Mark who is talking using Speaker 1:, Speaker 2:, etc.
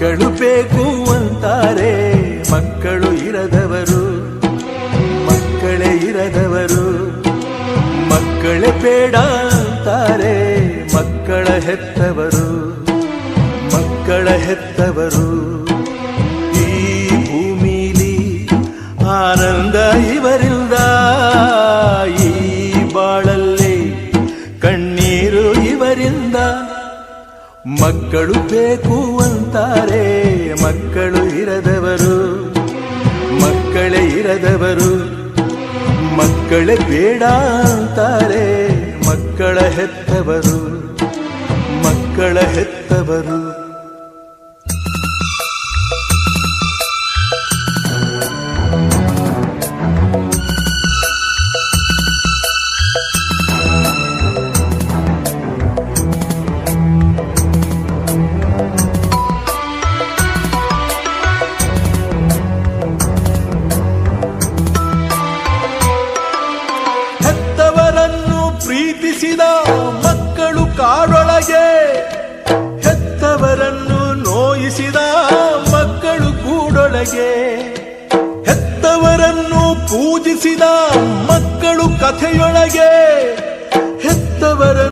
Speaker 1: ಮಕ್ಕಳು ಬೇಕು ಅಂತಾರೆ, ಮಕ್ಕಳು ಇರದವರು, ಮಕ್ಕಳೇ ಇರದವರು. ಮಕ್ಕಳೇ ಬೇಡ ಅಂತಾರೆ, ಮಕ್ಕಳ ಹೆತ್ತವರು, ಮಕ್ಕಳ ಹೆತ್ತವರು. ಈ ಭೂಮಿಲಿ ಆನಂದ ಇವರಿಂದ, ಈ ಬಾಳಲ್ಲಿ ಕಣ್ಣೀರು ಇವರಿಂದ. ಮಕ್ಕಳು ಬೇಕು ಅಂತಾರೆ, ಮಕ್ಕಳು ಇರದವರು, ಮಕ್ಕಳೇ ಇರದವರು. ಮಕ್ಕಳೇ ಬೇಡ ಅಂತಾರೆ, ಮಕ್ಕಳ ಹೆತ್ತವರು, ಮಕ್ಕಳ ಹೆತ್ತವರು. ಪ್ರೀತಿಸಿದ ಮಕ್ಕಳು ಕಾಡೊಳಗೆ, ಹೆತ್ತವರನ್ನು ನೋಯಿಸಿದ ಮಕ್ಕಳು ಕೂಡೊಳಗೆ. ಹೆತ್ತವರನ್ನು ಪೂಜಿಸಿದ ಮಕ್ಕಳು ಕಥೆಯೊಳಗೆ, ಹೆತ್ತವರನ್ನು